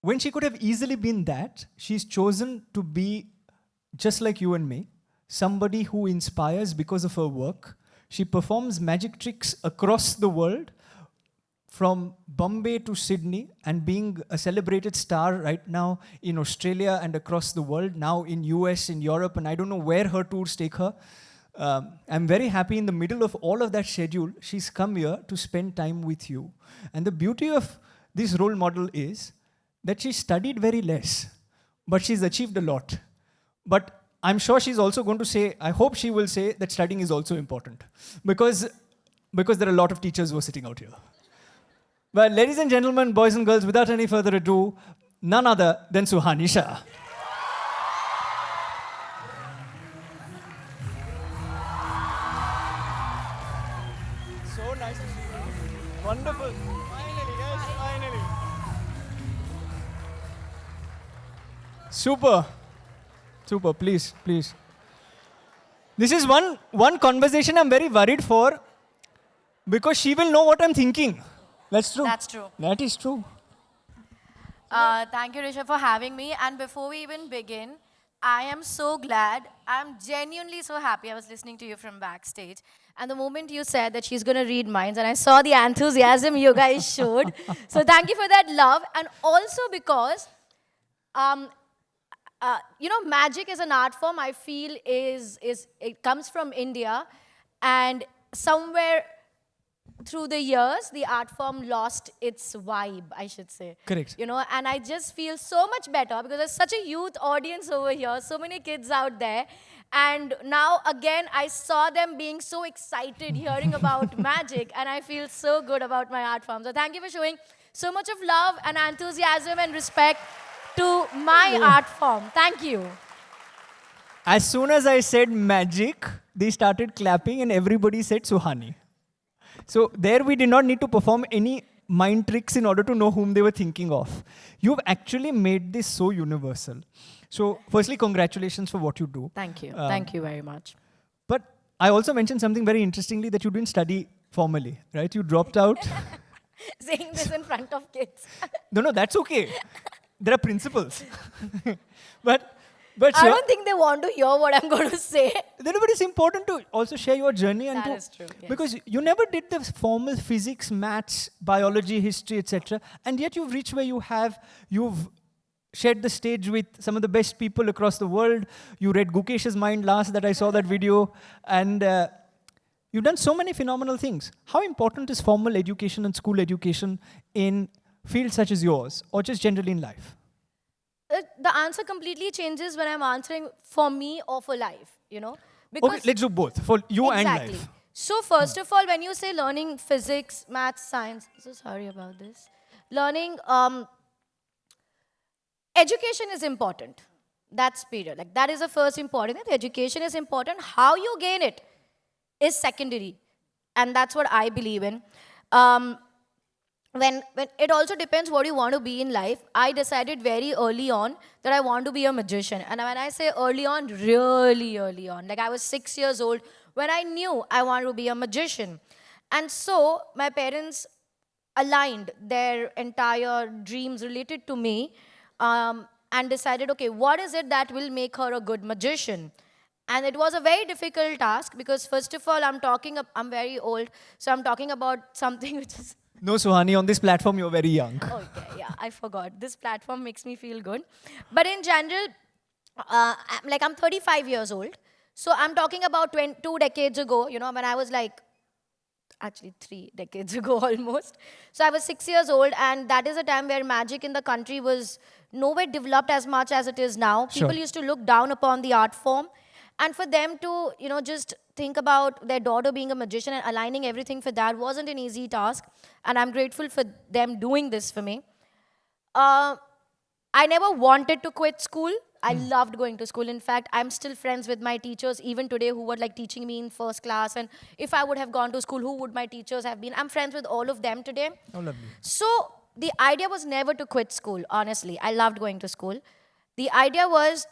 when she could have easily been that, she's chosen to be just like you and me, somebody who inspires because of her work. She performs magic tricks across the world, from Bombay to Sydney, and being a celebrated star right now in Australia and across the world, now in US, in Europe, and I don't know where her tours take her. I'm very happy in the middle of all of that schedule, she's come here to spend time with you. And the beauty of this role model is that she studied very less, but she's achieved a lot. But I'm sure she's also going to say, I hope she will say that studying is also important, because there are a lot of teachers who are sitting out here. Well, ladies and gentlemen, boys and girls, without any further ado, none other than Suhani Shah. So nice to see you. Wonderful. Finally, guys, finally. Super. Super, please, please. This is one conversation I'm very worried for, because she will know what I'm thinking. That's true. That's true. That is true. Thank you, Rishabh, for having me. And before we even begin, I am so glad. I'm genuinely so happy. I was listening to you from backstage. And the moment you said that she's going to read minds, and I saw the enthusiasm you guys showed. So thank you for that love. And also because, magic as an art form, I feel it comes from India. And somewhere through the years, the art form lost its vibe, I should say. Correct. And I just feel so much better because there's such a youth audience over here, so many kids out there. And now, again, I saw them being so excited hearing about magic, and I feel so good about my art form. So thank you for showing so much of love and enthusiasm and respect to my art form. Thank you. As soon as I said magic, they started clapping and everybody said Suhani. So there we did not need to perform any mind tricks in order to know whom they were thinking of. You've actually made this so universal. So firstly, congratulations for what you do. Thank you. Thank you very much. But I also mentioned something very interestingly, that you didn't study formally, right? You dropped out. Saying this in front of kids. No, that's okay. There are principles. But I don't think they want to hear what I'm going to say. But it's important to also share your journey. And That is true, yes. Because you never did the formal physics, maths, biology, history, etc. And yet you've reached where you have. You've shared the stage with some of the best people across the world. You read Gukesh's mind last that I saw that video. And you've done so many phenomenal things. How important is formal education and school education in fields such as yours, or just generally in life? The answer completely changes when I'm answering for me or for life, Because Okay, let's do both, for you and life. So first of all, when you say learning physics, maths, science, so sorry about this. Learning, education is important. That's period. Like that is the first important thing. Education is important. How you gain it is secondary. And that's what I believe in. When it also depends what you want to be in life. I decided very early on that I want to be a magician. And when I say early on, really early on. Like I was 6 years old when I knew I wanted to be a magician. And so my parents aligned their entire dreams related to me and decided, okay, what is it that will make her a good magician? And it was a very difficult task because first of all, I'm very old. So I'm talking about something which is... No, Suhani, on this platform, you're very young. Okay, yeah, I forgot. This platform makes me feel good. But in general, I'm 35 years old. So I'm talking about 2 decades ago, when I was actually 3 decades ago almost. So I was 6 years old, and that is a time where magic in the country was nowhere developed as much as it is now. Sure. People used to look down upon the art form. And for them to, just think about their daughter being a magician and aligning everything for that wasn't an easy task. And I'm grateful for them doing this for me. I never wanted to quit school. I loved going to school. In fact, I'm still friends with my teachers even today who were teaching me in first class. And if I would have gone to school, who would my teachers have been? I'm friends with all of them today. Oh, lovely. So the idea was never to quit school, honestly. I loved going to school. The idea was,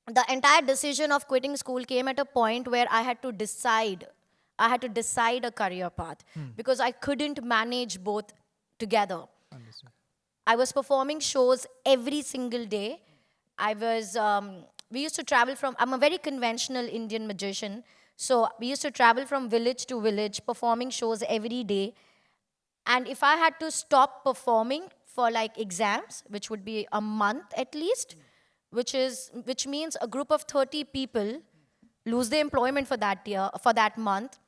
the entire decision of quitting school came at a point where I had to decide. I had to decide a career path because I couldn't manage both together. Understood. I was performing shows every single day. We used to travel from, I'm a very conventional Indian magician. So we used to travel from village to village, performing shows every day. And if I had to stop performing for like exams, which would be a month at least, which means a group of 30 people lose their employment for that year, for that month.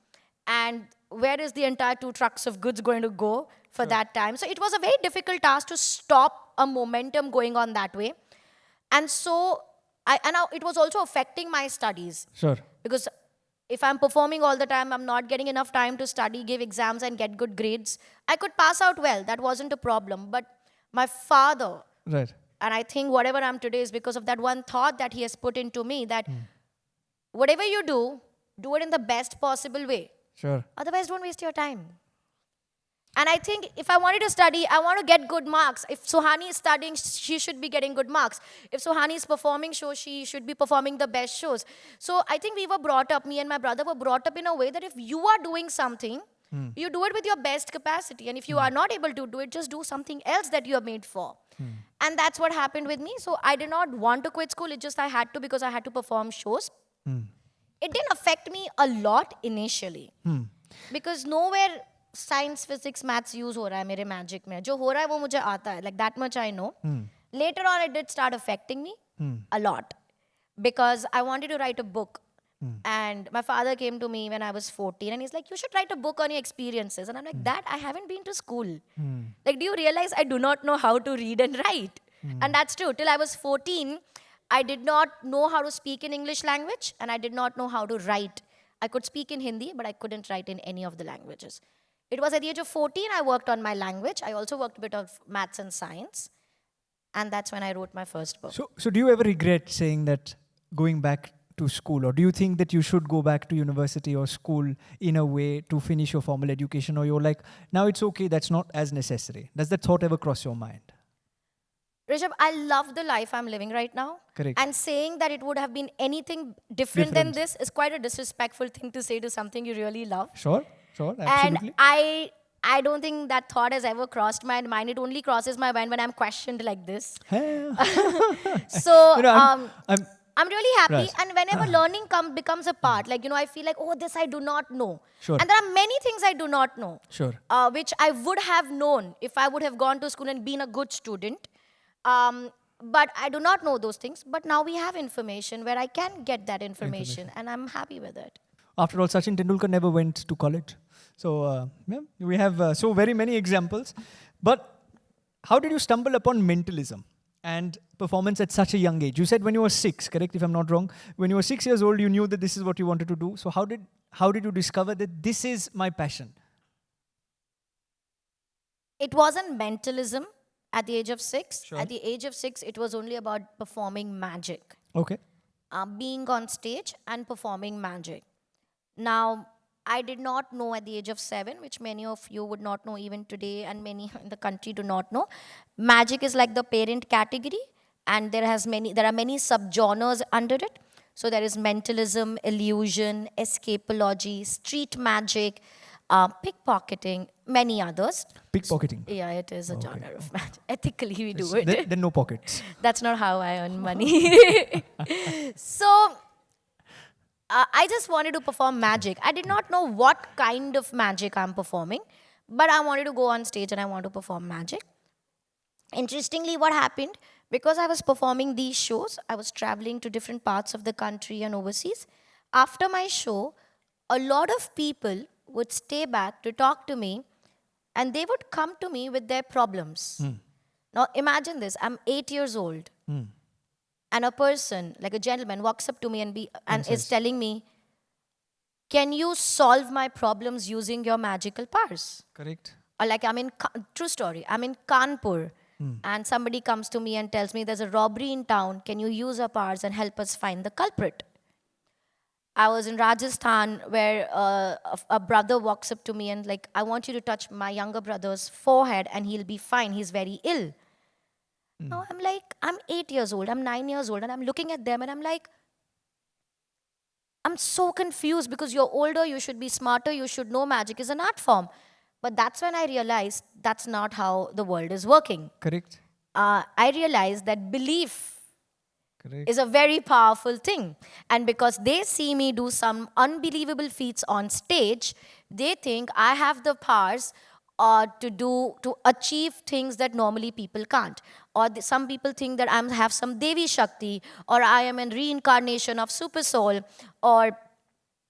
And where is the entire 2 trucks of goods going to go for that time? So it was a very difficult task to stop a momentum going on that way. And so, it was also affecting my studies. Sure. Because if I'm performing all the time, I'm not getting enough time to study, give exams, and get good grades. I could pass out well. That wasn't a problem. But my father, Right. and I think whatever I'm today is because of that one thought that he has put into me, that whatever you do it in the best possible way. Sure. Otherwise, don't waste your time. And I think if I wanted to study, I want to get good marks. If Suhani is studying, she should be getting good marks. If Suhani is performing shows, she should be performing the best shows. So I think we were brought up, me and my brother were brought up in a way that if you are doing something, you do it with your best capacity. And if you are not able to do it, just do something else that you are made for. And that's what happened with me. So I did not want to quit school. It just I had to, because I had to perform shows. It didn't affect me a lot initially. Because nowhere science, physics, maths use हो रहा है मेरे magic में. जो हो रहा है वो मुझे आता है. Like that much I know. Later on, it did start affecting me a lot. Because I wanted to write a book. And my father came to me when I was 14 and he's like, you should write a book on your experiences. And I'm like, Dad, I haven't been to school. Like, do you realize I do not know how to read and write? And that's true. Till I was 14, I did not know how to speak in English language and I did not know how to write. I could speak in Hindi, but I couldn't write in any of the languages. It was at the age of 14 I worked on my language. I also worked a bit of maths and science. And that's when I wrote my first book. So do you ever regret saying that going back to school, or do you think that you should go back to university or school in a way to finish your formal education, or you're like, now it's okay, that's not as necessary? Does that thought ever cross your mind? Rishabh, I love the life I'm living right now. Correct. And saying that it would have been anything different than this is quite a disrespectful thing to say to something you really love. Sure, absolutely. And I don't think that thought has ever crossed my mind. It only crosses my mind when I'm questioned like this. So, I'm really happy. Right. And whenever learning becomes a part, like, I feel like, oh, this I do not know. Sure. And there are many things I do not know. Sure. Which I would have known if I would have gone to school and been a good student. But I do not know those things. But now we have information where I can get that information. And I'm happy with it. After all, Sachin Tendulkar never went to college. So we have so very many examples. But how did you stumble upon mentalism and performance at such a young age? You said when you were 6, correct, if I'm not wrong. When you were 6 years old, you knew that this is what you wanted to do. So how did you discover that this is my passion? It wasn't mentalism at the age of 6. Sure. At the age of 6, it was only about performing magic. Okay. Being on stage and performing magic. Now, I did not know at the age of 7, which many of you would not know even today, and many in the country do not know. Magic is like the parent category, and there are many subgenres under it. So there is mentalism, illusion, escapology, street magic, pickpocketing, many others. Pickpocketing. Yeah, it is a genre of magic. Ethically, we do it. Then no pockets. That's not how I earn money. So, I just wanted to perform magic. I did not know what kind of magic I'm performing, but I wanted to go on stage and I want to perform magic. Interestingly, what happened, because I was performing these shows, I was traveling to different parts of the country and overseas. After my show, a lot of people would stay back to talk to me, and they would come to me with their problems. Now, imagine this. I'm 8 years old. And a person, like a gentleman, walks up to me and is telling me, can you solve my problems using your magical powers? Correct. Or like true story, I'm in Kanpur and somebody comes to me and tells me there's a robbery in town. Can you use our powers and help us find the culprit? I was in Rajasthan where a brother walks up to me and like, I want you to touch my younger brother's forehead and he'll be fine. He's very ill. Now I'm like, I'm 8 years old, I'm 9 years old, and I'm looking at them and I'm like, I'm so confused because you're older, you should be smarter, you should know magic is an art form. But that's when I realized that's not how the world is working. Correct. I realized that belief Correct. is a very powerful thing. And because they see me do some unbelievable feats on stage, they think I have the powers to achieve things that normally people can't. Or some people think that I have some Devi Shakti, or I am a reincarnation of Super Soul, or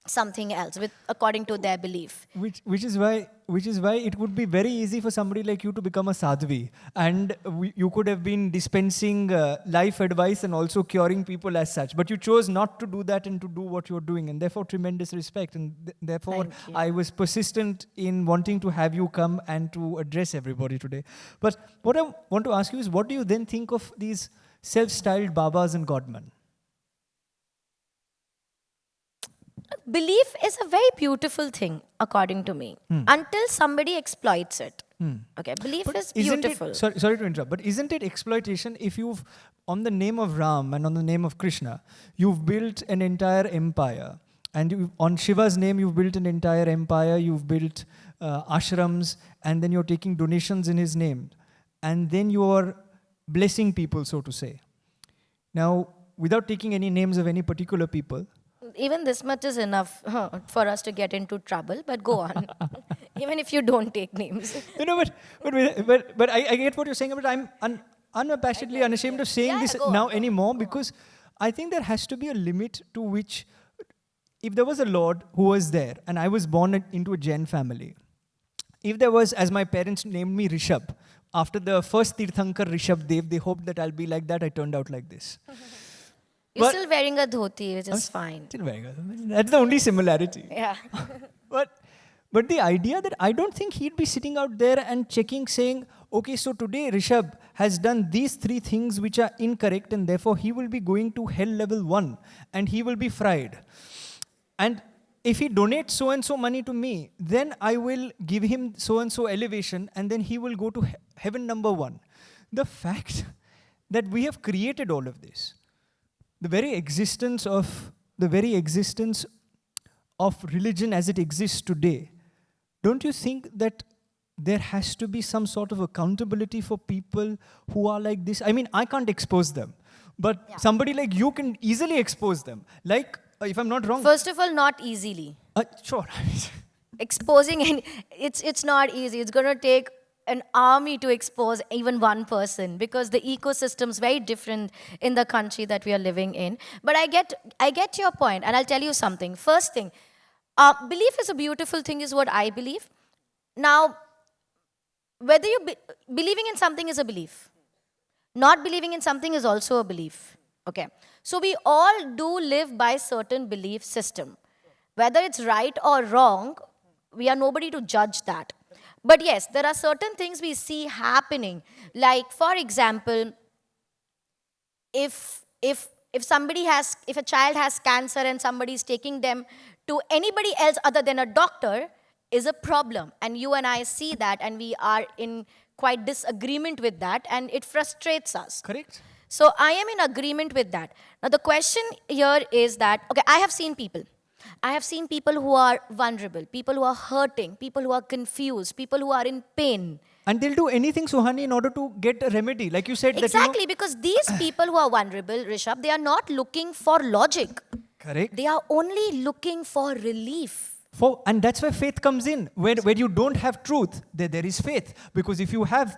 something else with according to their belief. Which is why it would be very easy for somebody like you to become a sadhvi, and you could have been dispensing life advice and also curing people as such, but you chose not to do that and to do what you're doing, and therefore tremendous respect, and therefore Thank you. I was persistent in wanting to have you come and to address everybody today. But what I want to ask you is, what do you then think of these self-styled babas and godmen? Belief is a very beautiful thing, according to me, until somebody exploits it. Okay, belief But is isn't beautiful. it, sorry to interrupt, but isn't it exploitation if you've, on the name of Ram and on the name of Krishna, you've built an entire empire, and on Shiva's name you've built an entire empire, you've built ashrams, and then you're taking donations in his name, and then you're blessing people, so to say. Now, without taking any names of any particular people, Even this much is enough for us to get into trouble, but go on. Even if you don't take names. but I get what you're saying, but I'm unabashedly unashamed of saying Yeah, this go on, now go on, anymore, because I think there has to be a limit to which, if there was a Lord who was there, and I was born into a Jain family, if there was, as my parents named me Rishabh, after the first Tirthankar Rishabh Dev, they hoped that I'll be like that, I turned out like this. You're But- still wearing a dhoti, which is fine. Still very good. That's the only similarity. Yeah. But the idea that I don't think he'd be sitting out there and checking, saying, okay, so today Rishabh has done these 3 things which are incorrect, and therefore he will be going to hell level 1 and he will be fried. And if he donates so and so money to me, then I will give him so and so elevation, and then he will go to heaven number 1. The fact that we have created all of this, the very existence of religion as it exists today, don't you think that there has to be some sort of accountability for people who are like this? I mean, I can't expose them, but somebody like you can easily expose them. Like, if I'm not wrong, First of all, not easily. sure. Exposing, it's not easy. It's going to take an army to expose even one person, because the ecosystem is very different in the country that we are living in. But I get your point, and I'll tell you something. First thing, belief is a beautiful thing, is what I believe. Now, whether believing in something is a belief, not believing in something is also a belief. Okay, so we all do live by certain belief system. Whether it's right or wrong, we are nobody to judge that. But yes, there are certain things we see happening. Like, for example, if a child has cancer and somebody is taking them to anybody else other than a doctor, is a problem. And you and I see that, and we are in quite disagreement with that, and it frustrates us. Correct. So I am in agreement with that. Now the question here is that, okay, I have seen people who are vulnerable, people who are hurting, people who are confused, people who are in pain. And they'll do anything, Suhani, in order to get a remedy. Like you said, Exactly, because these people who are vulnerable, Rishabh, they are not looking for logic. Correct. They are only looking for relief. And that's where faith comes in. Where you don't have truth, there is faith. Because if you have,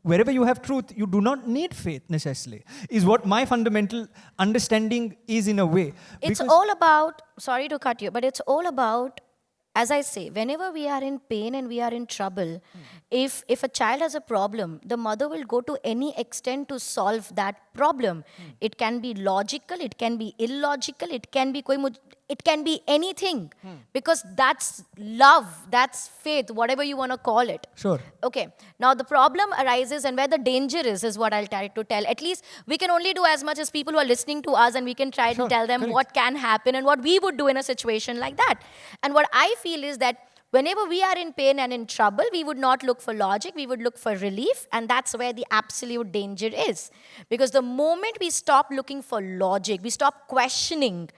wherever you have truth, you do not need faith necessarily, is what my fundamental understanding is, in a way. It's all about, sorry to cut you, but it's all about, as I say, whenever we are in pain and we are in trouble, if a child has a problem, the mother will go to any extent to solve that problem. It can be logical, it can be illogical, it can be anything. Because that's love, that's faith, whatever you want to call it. Sure. Okay. Now the problem arises, and where the danger is what I'll try to tell. At least we can only do as much as people who are listening to us, and we can try to tell them correct. what can happen and what we would do in a situation like that. And what I feel is that whenever we are in pain and in trouble, we would not look for logic, we would look for relief, and that's where the absolute danger is. Because the moment we stop looking for logic, we stop questioning,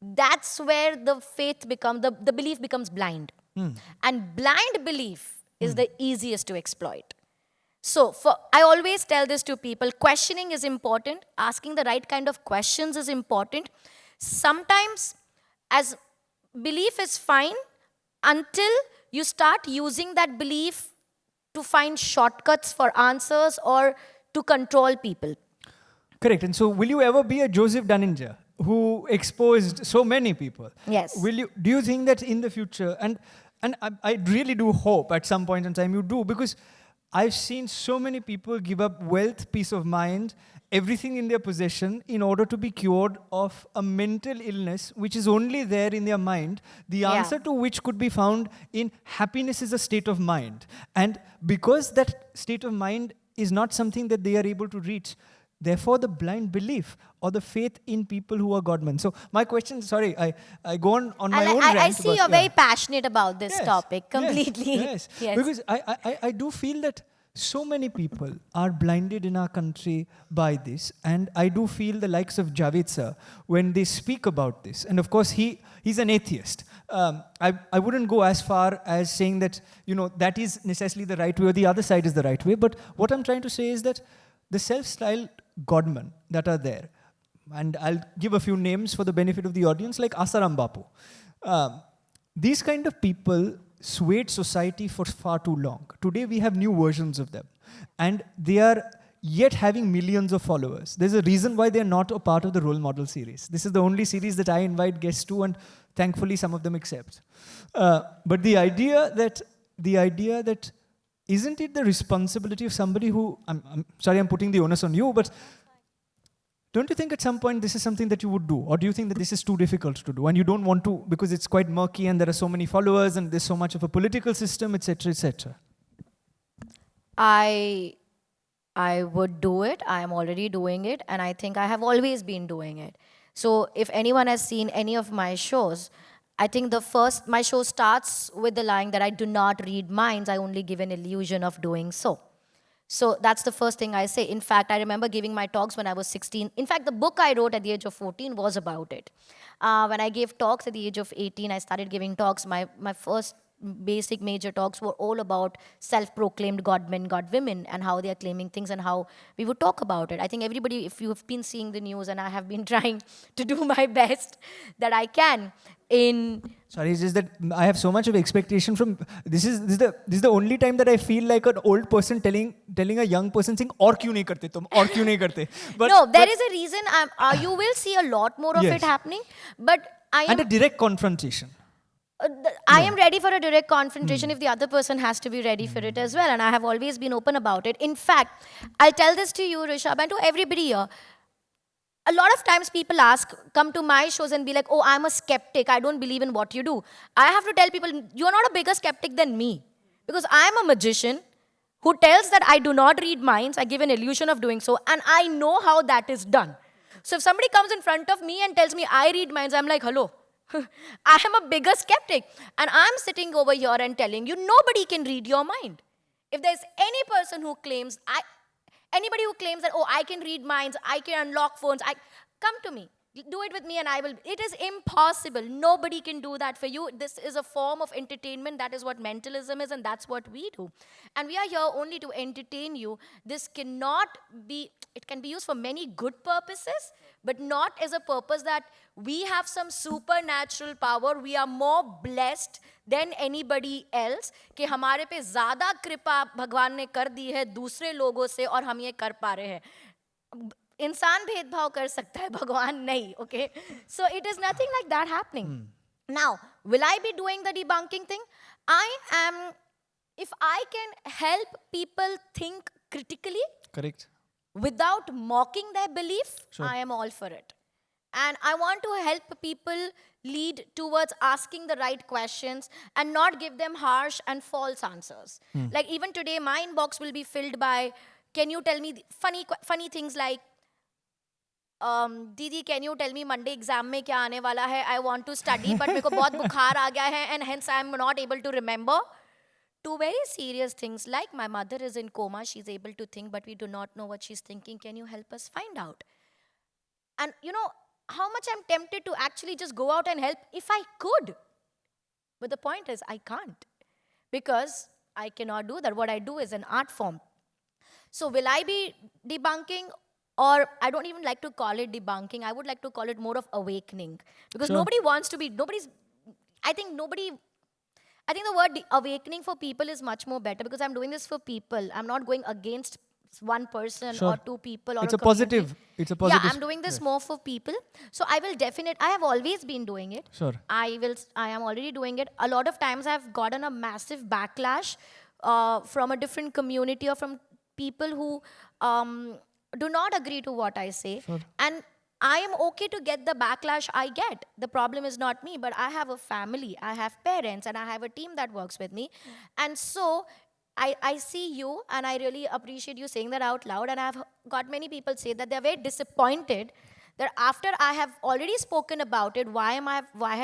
that's where the faith becomes, the belief becomes blind. And blind belief is the easiest to exploit. So I always tell this to people, questioning is important, asking the right kind of questions is important. Sometimes as belief is fine until you start using that belief to find shortcuts for answers or to control people. Correct. And so, will you ever be a Joseph Dunninger who exposed so many people? Yes. Will you? Do you think that in the future, and I really do hope at some point in time you do, because I've seen so many people give up wealth, peace of mind, everything in their possession in order to be cured of a mental illness which is only there in their mind, the Yeah. answer to which could be found in happiness is a state of mind. And because that state of mind is not something that they are able to reach, therefore the blind belief or the faith in people who are godmen. So my question, sorry, I go on my own rant. I see but you're yeah. very passionate about this topic completely. Yes, Yes. because I do feel that so many people are blinded in our country by this, and I do feel the likes of Javed sir, when they speak about this, and of course he's an atheist. I wouldn't go as far as saying that, that is necessarily the right way or the other side is the right way, but what I'm trying to say is that the self-styled godmen that are there, and I'll give a few names for the benefit of the audience, like Asaram Bapu. These kind of people swayed society for far too long. Today we have new versions of them, and they are yet having millions of followers. There's a reason why they're not a part of the role model series. This is the only series that I invite guests to, and thankfully some of them accept. But the idea that isn't it the responsibility of somebody who, I'm sorry I'm putting the onus on you, but don't you think at some point this is something that you would do? Or do you think that this is too difficult to do and you don't want to because it's quite murky and there are so many followers and there's so much of a political system, etc., etc.? I would do it. I am already doing it, and I think I have always been doing it. So if anyone has seen any of my shows, I think my show starts with the line that I do not read minds, I only give an illusion of doing so. So that's the first thing I say. In fact, I remember giving my talks when I was 16. In fact, the book I wrote at the age of 14 was about it. When I gave talks at the age of 18, I started giving talks. My first basic major talks were all about self-proclaimed godmen, godwomen, and how they are claiming things and how we would talk about it. I think everybody, if you have been seeing the news, and I have been trying to do my best that I can in... Sorry, it's just that I have so much of expectation from... This is the only time that I feel like an old person telling a young person saying, "Aur kyun nahi karte tum? Aur kyun nahi karte?" No, there is a reason. You will see a lot more of Yes. it happening. But And a direct confrontation. I am ready for a direct confrontation if the other person has to be ready for it as well. And I have always been open about it. In fact, I'll tell this to you, Rishabh, and to everybody here. A lot of times people come to my shows and be like, "Oh, I'm a skeptic. I don't believe in what you do." I have to tell people, you're not a bigger skeptic than me. Because I'm a magician who tells that I do not read minds. I give an illusion of doing so. And I know how that is done. So if somebody comes in front of me and tells me I read minds, I'm like, hello. I am a bigger skeptic. And I'm sitting over here and telling you, nobody can read your mind. If there's any person who claims, anybody who claims that, oh, I can read minds, I can unlock phones, come to me. Do it with me and I will. It is impossible. Nobody can do that for you. This is a form of entertainment. That is what mentalism is, and that's what we do. And we are here only to entertain you. This cannot be, it can be used for many good purposes, but not as a purpose that we have some supernatural power. We are more blessed than anybody else कि हमारे पे ज़्यादा कृपा भगवान ने कर दी है दूसरे लोगों से और हम ये कर पा रहे हैं. इंसान भेदभाव कर सकता है, भगवान नहीं, okay? So it is nothing like that happening. Now, will I be doing the debunking thing? If I can help people think critically, Correct. without mocking their belief, Sure. I am all for it. And I want to help people lead towards asking the right questions and not give them harsh and false answers. Like even today, my inbox will be filled by, can you tell me funny things like, दीदी can you tell me Monday exam में क्या आने वाला है? I want to study but मेरे को बहुत बुखार आ गया है and hence I am not able to remember. To very serious things like my mother is in coma, she's able to think but we do not know what she's thinking. Can you help us find out? And you know how much I'm tempted to actually just go out and help if I could. But the point is I can't. Because I cannot do that. What I do is an art form. So will I be debunking? Or I don't even like to call it debunking. I would like to call it more of awakening. Because Sure. nobody wants to be, I think nobody, I think the word awakening for people is much more better because I'm doing this for people. I'm not going against one person Sure. or two people or It's a a community. positive. It's a Yeah, positive. I'm doing this more for people. So I will I have always been doing it. Sure. I am already doing it. A lot of times I've gotten a massive backlash from a different community or from people who do not agree to what I say. Sure. And I am okay to get the backlash I get. The problem is not me, but I have a family, I have parents, and I have a team that works with me. And so I see you, and I really appreciate you saying that out loud. And I've got many people say that they're very disappointed that after I have already spoken about it, why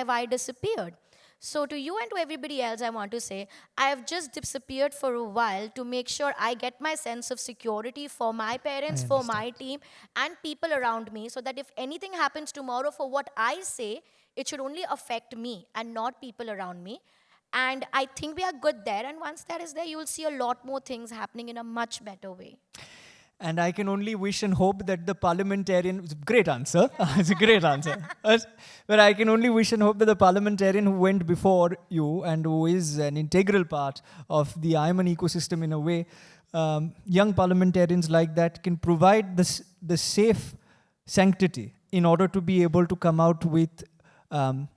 have I disappeared? So to you and to everybody else, I want to say, I have just disappeared for a while to make sure I get my sense of security for my parents, for my team, and people around me, so that if anything happens tomorrow for what I say, it should only affect me and not people around me. And I think we are good there. And once that is there, you will see a lot more things happening in a much better way. And I can only wish and hope that the parliamentarian, it's a great answer, it's a great answer. But I can only wish and hope that the parliamentarian who went before you and who is an integral part of the I.I.M.U.N ecosystem in a way, young parliamentarians like that can provide the safe sanctity in order to be able to come out with a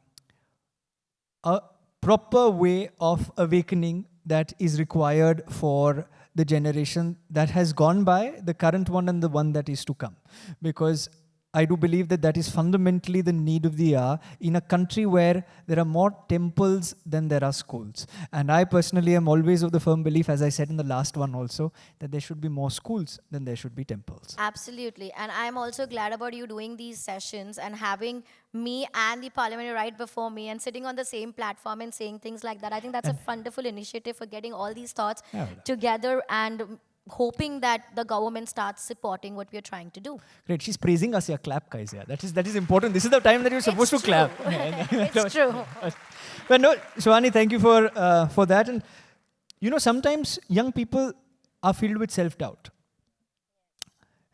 proper way of awakening that is required for the generation that has gone by, the current one and the one that is to come. Because I do believe that that is fundamentally the need of the hour in a country where there are more temples than there are schools. And I personally am always of the firm belief, as I said in the last one also, that there should be more schools than there should be temples. Absolutely. And I'm also glad about you doing these sessions and having me and the parliament right before me and sitting on the same platform and saying things like that. I think that's a wonderful initiative for getting all these thoughts together and hoping that the government starts supporting what we're trying to do. Great. She's praising us. Yeah, clap, guys. Yeah, that is important. This is the time that you're supposed to clap. It's true. But no, Suhani, thank you for that. And you know, sometimes young people are filled with self-doubt.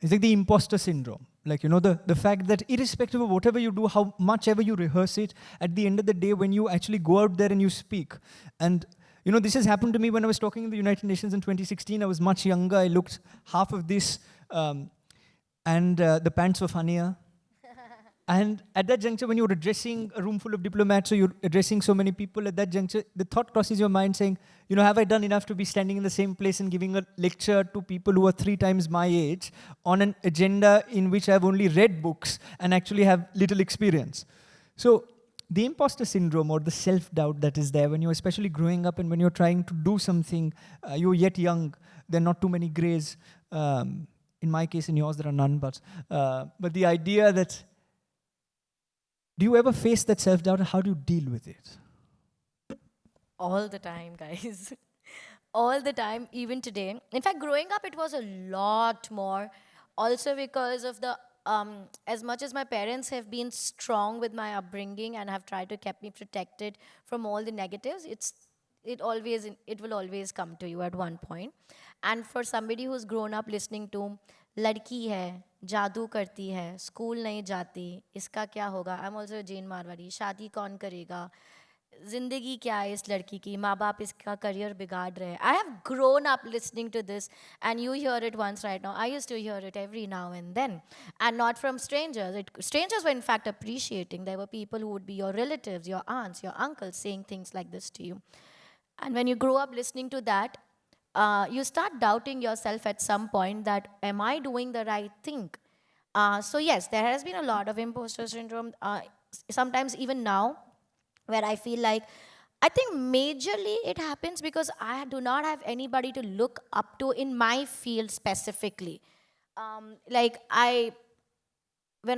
It's like the imposter syndrome. Like, you know, the fact that irrespective of whatever you do, how much ever you rehearse it, at the end of the day, when you actually go out there and you speak, and you know, this has happened to me when I was talking in the United Nations in 2016. I was much younger. I looked half of this, and the pants were funnier. And at that juncture, when you're addressing a room full of diplomats, or you're addressing so many people, at that juncture, the thought crosses your mind saying, you know, have I done enough to be standing in the same place and giving a lecture to people who are 3 times my age on an agenda in which I've only read books and actually have little experience? So the imposter syndrome or the self-doubt that is there when you're especially growing up and when you're trying to do something, you're yet young, there are not too many grays. In my case, in yours, there are none. But the idea that, do you ever face that self-doubt and how do you deal with it? All the time, guys. All the time, even today. In fact, growing up, it was a lot more. Also because of the as much as my parents have been strong with my upbringing and have tried to keep me protected from all the negatives, it will always come to you at one point. And for somebody who's grown up listening to ladki hai, जादू करती है, school नहीं जाती, इसका क्या होगा, I am also Jain Marwari, शादी कौन करेगा, जिंदगी क्या है इस लड़की की, माँ बाप इसका करियर बिगाड़ रहे हैं. I have grown up listening to this, and you hear it once right now. I used to hear it every now and then, and not from strangers. Strangers were in fact appreciating. There were people who would be your relatives, your aunts, your uncles saying things like this to you. And when you grow up listening to that, you start doubting yourself at some point that, am I doing the right thing? So yes, there has been a lot of imposter syndrome. Sometimes even now, where I feel like, I think majorly it happens because I do not have anybody to look up to in my field specifically. When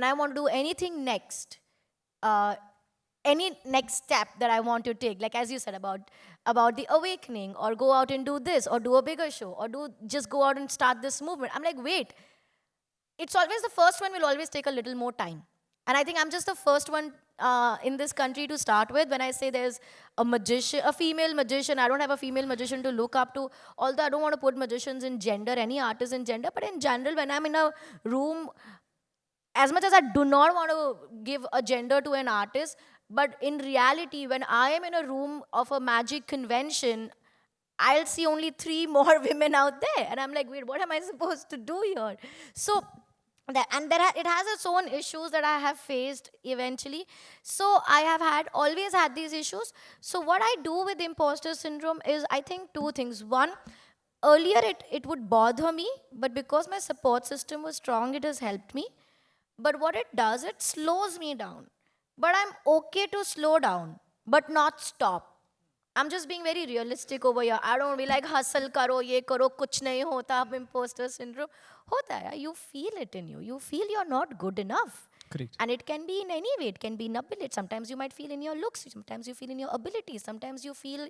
I want to do anything next, any next step that I want to take, like as you said about the awakening, or go out and do this, or do a bigger show, or just go out and start this movement. I'm like, wait, it's always the first one will always take a little more time. And I think I'm just the first one in this country to start with. When I say there's a magician, a female magician, I don't have a female magician to look up to. Although I don't want to put magicians in gender, any artist in gender, but in general, when I'm in a room, as much as I do not want to give a gender to an artist, but in reality, when I am in a room of a magic convention, I'll see only three more women out there. And I'm like, wait, what am I supposed to do here? So, it has its own issues that I have faced eventually. So, I have always had these issues. So, what I do with imposter syndrome is, I think, two things. One, earlier it would bother me, but because my support system was strong, it has helped me. But what it does, it slows me down. But I'm okay to slow down, but not stop. I'm just being very realistic over here. I don't be like hustle karo, ye karo, kuch nahi hota, imposter syndrome. Hota hai, you feel it in you. You feel you're not good enough. Correct. And it can be in any way. It can be in ability. Sometimes you might feel in your looks. Sometimes you feel in your abilities. Sometimes you feel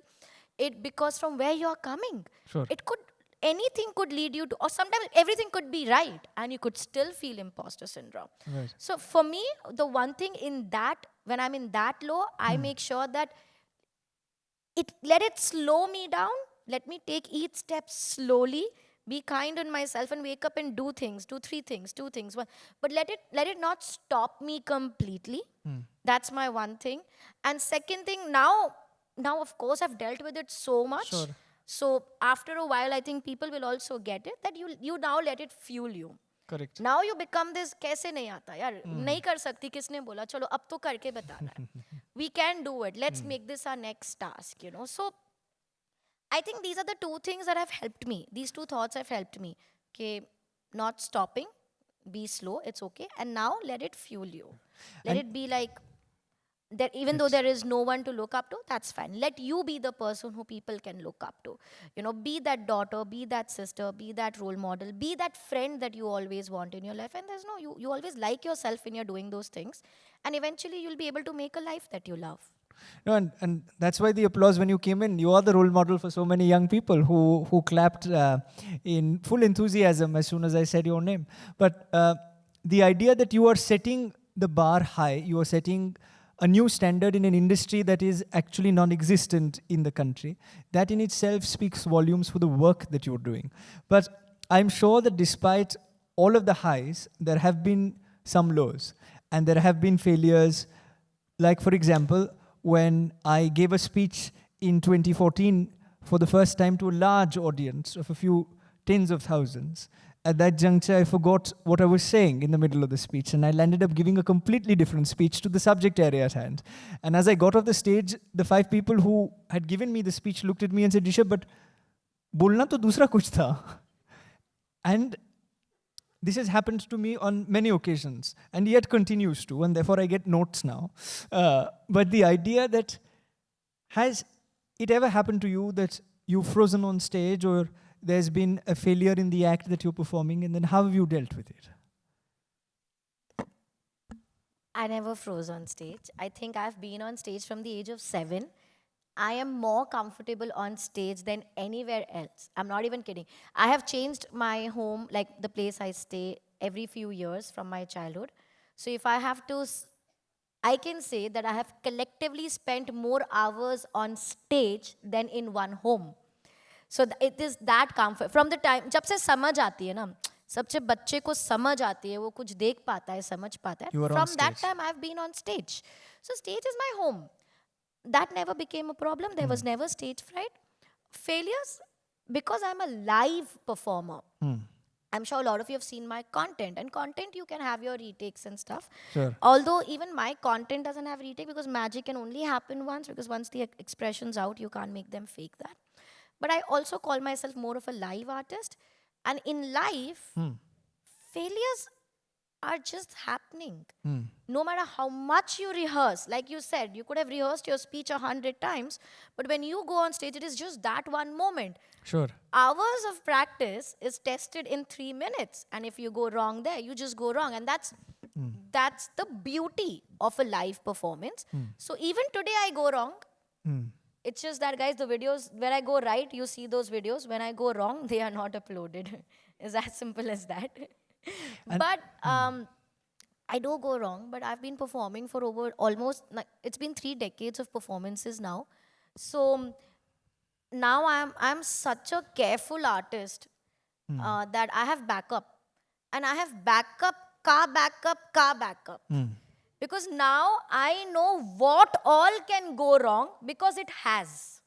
it because from where you're coming. Sure. It could, anything could lead you to, or sometimes everything could be right and you could still feel imposter syndrome. Right. So for me, the one thing in that, when I'm in that low, I make sure that let it slow me down. Let me take each step slowly. Be kind on myself and wake up and do things. Do three things, two things. But let it not stop me completely. That's my one thing. And second thing, now of course I've dealt with it so much. Sure. So after a while, I think people will also get it that you now let it fuel you. Correct. Now you become this, कैसे नहीं आता यार, नहीं कर सकती, किसने बोला, चलो अब तो करके बताना है. We can do it. Let's make this our next task, you know. So I think these are the two things that have helped me. These two thoughts have helped me. Okay, not stopping, be slow, it's okay. And now let it fuel you. Let it be like that, even though there is no one to look up to, that's fine. Let you be the person who people can look up to. You know, be that daughter, be that sister, be that role model, be that friend that you always want in your life. And there's no, you always like yourself when you're doing those things. And eventually you'll be able to make a life that you love. No, and that's why the applause when you came in. You are the role model for so many young people who clapped in full enthusiasm as soon as I said your name. But the idea that you are setting the bar high, you are setting a new standard in an industry that is actually non-existent in the country, that in itself speaks volumes for the work that you're doing. But I'm sure that despite all of the highs, there have been some lows and there have been failures. Like, for example, when I gave a speech in 2014 for the first time to a large audience of a few tens of thousands, at that juncture, I forgot what I was saying in the middle of the speech, and I landed up giving a completely different speech to the subject area at hand. And as I got off the stage, the 5 people who had given me the speech looked at me and said, Rishabh, but bolna to dusra kuch tha. And this has happened to me on many occasions, and yet continues to, and therefore I get notes now. But the idea that, has it ever happened to you that you've frozen on stage, or there's been a failure in the act that you're performing, and then how have you dealt with it? I never froze on stage. I think I've been on stage from the age of 7. I am more comfortable on stage than anywhere else. I'm not even kidding. I have changed my home, like the place I stay, every few years from my childhood. So if I have to, I can say that I have collectively spent more hours on stage than in one home. So it is that comfort. From the time, जब से समझ आती है ना, सबसे बच्चे को समझ आती है, वो कुछ देख पाता है, समझ पाता है. From that time, I've been on stage. So stage is my home. That never became a problem. There was never stage fright. Failures, because I'm a live performer. I'm sure a lot of you have seen my content. And content, you can have your retakes and stuff. Sure. Although even my content doesn't have retake, because magic can only happen once. Because once the expression's out, you can't make them fake that. But I also call myself more of a live artist. And in life, failures are just happening. No matter how much you rehearse, like you said, you could have rehearsed your speech 100 times, but when you go on stage, it is just that one moment. Sure. Hours of practice is tested in 3 minutes. And if you go wrong there, you just go wrong. And that's the beauty of a live performance. So even today I go wrong. It's just that, guys, the videos, where I go right, you see those videos. When I go wrong, they are not uploaded. It's as simple as that. But I I do go wrong, but I've been performing for over almost, like, it's been 3 decades of performances now. So now I'm such a careful artist that I have backup. And I have backup, car backup, car backup. Because now I know what all can go wrong because it has.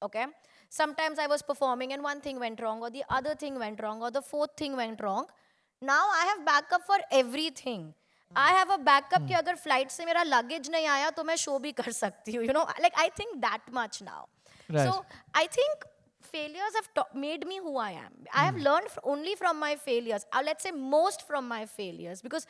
Okay? Sometimes I was performing and one thing went wrong, or the other thing went wrong, or the fourth thing went wrong. Now I have backup for everything. I have a backup कि अगर flight से मेरा luggage नहीं आया तो मैं show भी कर सकती हूँ. You know, like I think that much now. Right. So I think failures have made me who I am. I have learned only from my failures. Let's say most from my failures, because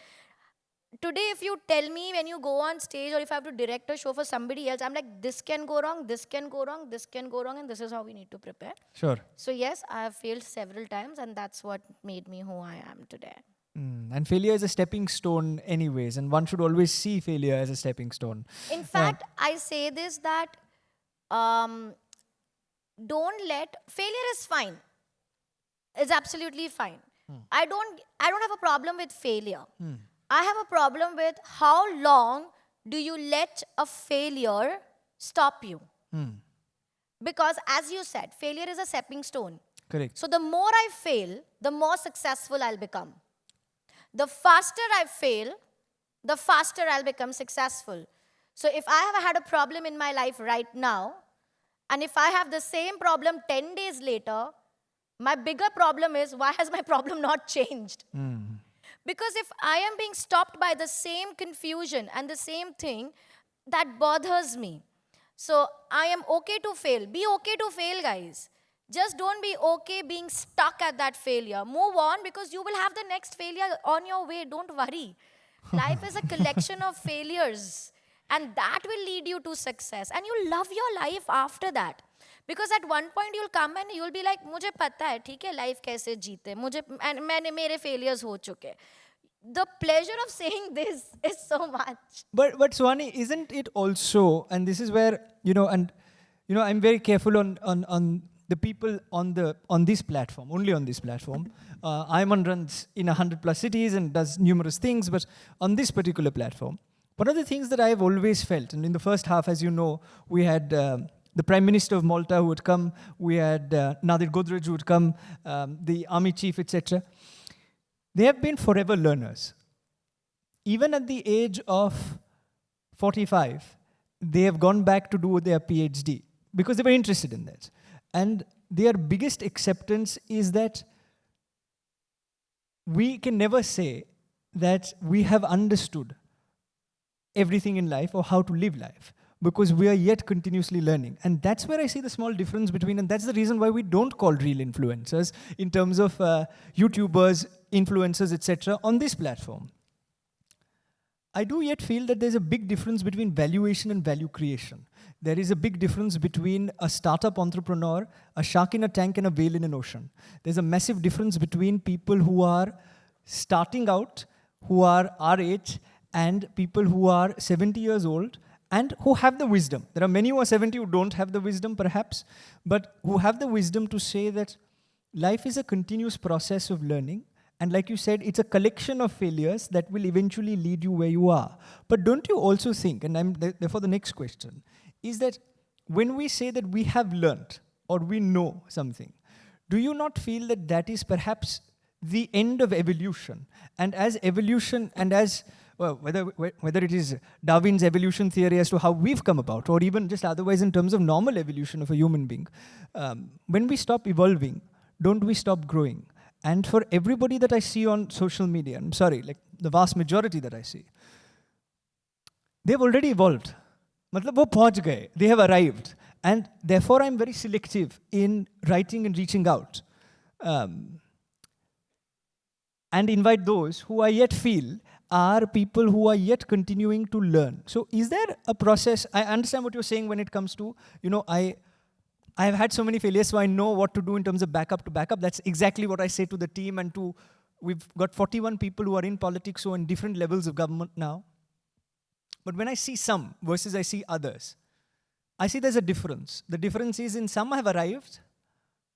today if you tell me when you go on stage or if I have to direct a show for somebody else, I'm like, this can go wrong, this can go wrong, this can go wrong, and this is how we need to prepare. Sure. So yes, I have failed several times, and that's what made me who I am today. And failure is a stepping stone anyways, and one should always see failure as a stepping stone. In fact, I say this that don't let failure is fine. It's absolutely fine. I don't have a problem with failure. I have a problem with how long do you let a failure stop you. Because as you said, failure is a stepping stone. Correct. So the more I fail, the more successful I'll become. The faster I fail, the faster I'll become successful. So if I have had a problem in my life right now, and if I have the same problem 10 days later, my bigger problem is, why has my problem not changed? Because if I am being stopped by the same confusion and the same thing, that bothers me. So I am okay to fail. Be okay to fail, guys. Just don't be okay being stuck at that failure. Move on, because you will have the next failure on your way. Don't worry. Life is a collection of failures. And that will lead you to success. And you'll love your life after that. Because at one point you'll come and you'll be like, मुझे पता है, ठीक है, life कैसे जीते, मेरे failures हो चुके. The pleasure of saying this is so much. But Suhani, isn't it also, and this is where, I'm very careful on the people on this platform, only on this platform. I.I.M.U.N runs in 100+ cities and does numerous things, but on this particular platform, one of the things that I've always felt, and in the first half, as you know, we had the Prime Minister of Malta who would come, we had Nadir Godrej who would come, the army chief, etc. They have been forever learners. Even at the age of 45, they have gone back to do their PhD because they were interested in that. And their biggest acceptance is that we can never say that we have understood everything in life or how to live life, because we are yet continuously learning. And that's where I see the small difference between, and that's the reason why we don't call real influencers in terms of YouTubers, influencers, etc. on this platform. I do yet feel that there's a big difference between valuation and value creation. There is a big difference between a startup entrepreneur, a shark in a tank, and a whale in an ocean. There's a massive difference between people who are starting out, who are our age, and people who are 70 years old and who have the wisdom. There are many who are 70 who don't have the wisdom, perhaps, but who have the wisdom to say that life is a continuous process of learning. And like you said, it's a collection of failures that will eventually lead you where you are. But don't you also think, and therefore the next question, is that when we say that we have learned or we know something, do you not feel that that is perhaps the end of evolution? And as evolution, and as, well, whether it is Darwin's evolution theory as to how we've come about, or even just otherwise in terms of normal evolution of a human being, when we stop evolving, don't we stop growing? And for everybody that I see on social media, I'm sorry, like the vast majority that I see, they've already evolved. Matlab wo pahunch gaye, they have arrived. And therefore I'm very selective in writing and reaching out. And invite those who I yet feel are people who are yet continuing to learn. So is there a process? I understand what you're saying when it comes to, I have had so many failures, so I know what to do in terms of backup to backup. That's exactly what I say to the team and to, we've got 41 people who are in politics, so in different levels of government now. But when I see some versus I see others, I see there's a difference. The difference is in some have arrived,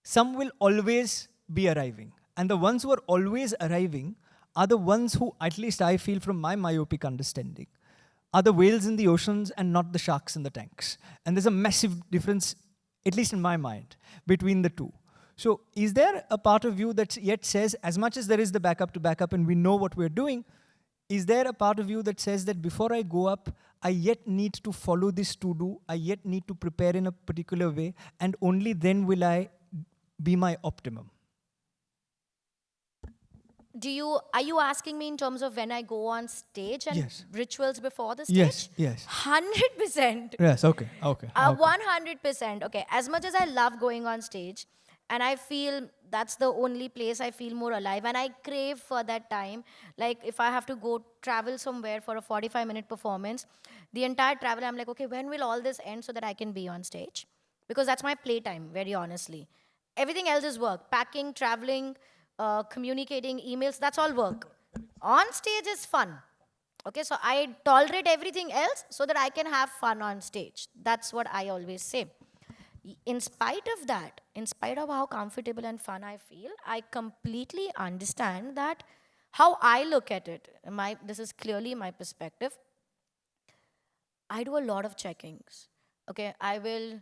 some will always be arriving. And the ones who are always arriving are the ones who, at least I feel from my myopic understanding, are the whales in the oceans and not the sharks in the tanks. And there's a massive difference, at least in my mind, between the two. So is there a part of you that yet says, as much as there is the backup to backup and we know what we're doing, is there a part of you that says that before I go up, I yet need to follow this to-do, I yet need to prepare in a particular way, and only then will I be my optimum? Are you asking me in terms of when I go on stage and Yes. rituals before the stage? Yes, yes. 100%. Yes, okay. 100%. Okay. As much as I love going on stage, and I feel that's the only place I feel more alive, and I crave for that time. Like if I have to go travel somewhere for a 45-minute performance, the entire travel, I'm like, okay, when will all this end so that I can be on stage? Because that's my playtime, very honestly. Everything else is work. Packing, traveling, communicating, emails, that's all work. On stage is fun. Okay, so I tolerate everything else so that I can have fun on stage. That's what I always say. In spite of that, in spite of how comfortable and fun I feel, I completely understand that how I look at it. This is clearly my perspective. I do a lot of checkings. Okay, I will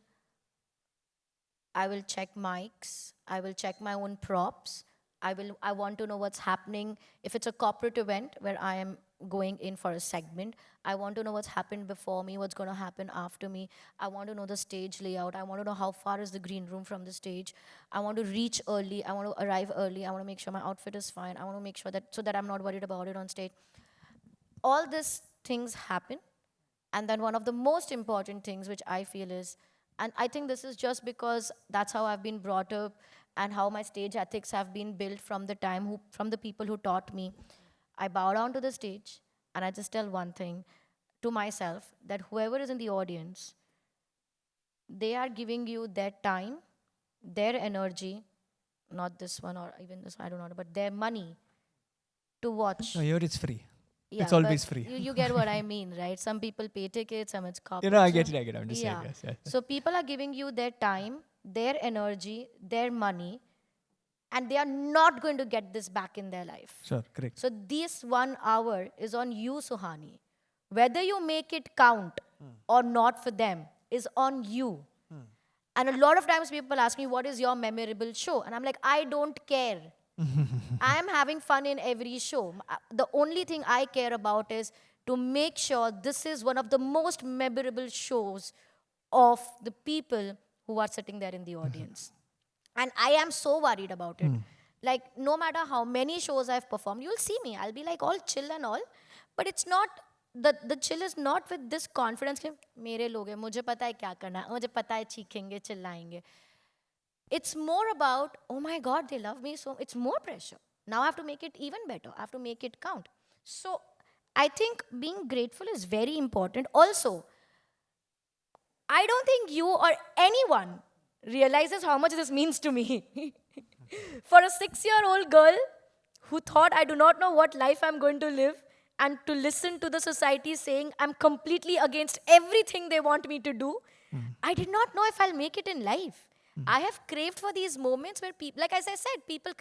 check mics. I will check my own props. I want to know what's happening. If it's a corporate event where I am going in for a segment, I want to know what's happened before me, what's going to happen after me. I want to know the stage layout. I want to know how far is the green room from the stage. I want to reach early. I want to arrive early. I want to make sure my outfit is fine. I want to make sure that so that I'm not worried about it on stage. All these things happen. And then one of the most important things which I feel is, and I think this is just because that's how I've been brought up and how my stage ethics have been built from the people who taught me. I bow down to the stage and I just tell one thing to myself, that whoever is in the audience, they are giving you their time, their energy, not this one or even this one, I don't know, but their money to watch. No, here it's free. Yeah, It's always but free. You get what I mean, right? Some people pay tickets, some it's corporate. I get it. I'm just saying, Yeah. yes. So people are giving you their time, their energy, their money, and they are not going to get this back in their life. Sure, correct. So this 1 hour is on you, Suhani. Whether you make it count or not for them is on you. And a lot of times people ask me, what is your memorable show? And I'm like, I don't care. I am having fun in every show. The only thing I care about is to make sure this is one of the most memorable shows of the people who are sitting there in the audience. And I am so worried about it. Like, no matter how many shows I've performed, you'll see me. I'll be like all chill and all. But it's not, the chill is not with this confidence. मेरे लोग हैं, मुझे पता है क्या करना है, मुझे पता है चीखेंगे, चिल्लाएंगे. It's more about, oh my God, they love me so. It's more pressure. Now I have to make it even better. I have to make it count. So I think being grateful is very important. Also, I don't think you or anyone realizes how much this means to me. For a 6-year-old girl who thought I do not know what life I'm going to live, and to listen to the society saying I'm completely against everything they want me to do, I did not know if I'll make it in life. I have craved for these moments where people, like as I said, people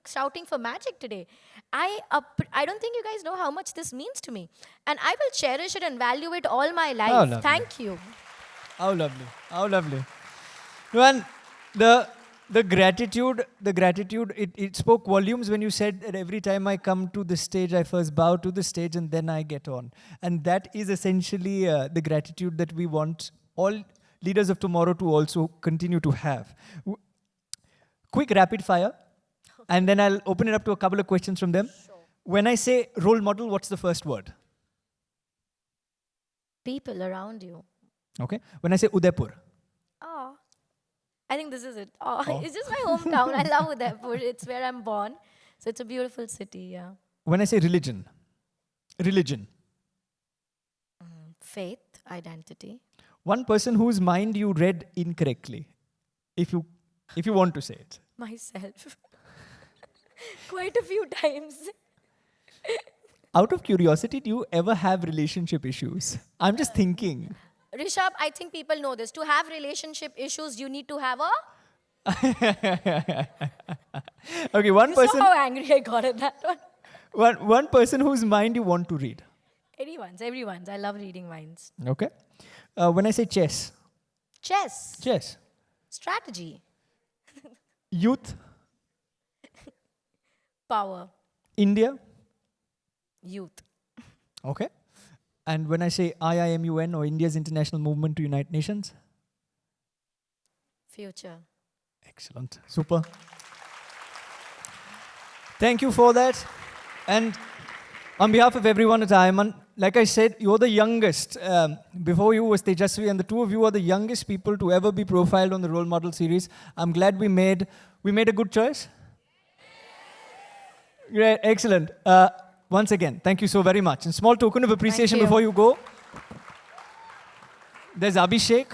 shouting for magic today. I don't think you guys know how much this means to me. And I will cherish it and value it all my life. lovely. Thank you. How lovely. How lovely. And the gratitude, it spoke volumes when you said that every time I come to the stage, I first bow to the stage and then I get on. And that is essentially the gratitude that we want all leaders of tomorrow to also continue to have. Quick rapid fire, and then I'll open it up to a couple of questions from them. Sure. When I say role model, what's the first word? People around you. Okay. When I say Udaipur. Oh, I think this is it. Oh. It's just my hometown. I love Udaipur. It's where I'm born. So it's a beautiful city, yeah. When I say religion. Faith, identity. One person whose mind you read incorrectly, if you want to say it. Myself. Quite a few times. Out of curiosity, do you ever have relationship issues? I'm just thinking. Rishabh, I think people know this. To have relationship issues, you need to have a... Okay, one You person. saw how angry I got at that one. One person whose mind you want to read. Everyone's. I love reading minds. Okay. When I say chess. Chess. Chess. Strategy. Youth. Power. India. Youth. Okay. And when I say I.I.M.U.N. or India's International Movement to Unite Nations. Future. Excellent. Super. Thank you for that. And on behalf of everyone at I.I.M.U.N, like I said, you're the youngest. Before you was Tejasvi, and the two of you are the youngest people to ever be profiled on the Role Model series. I'm glad we made a good choice. Great, excellent. Once again, thank you so very much. And small token of appreciation before you go. There's Abhishek.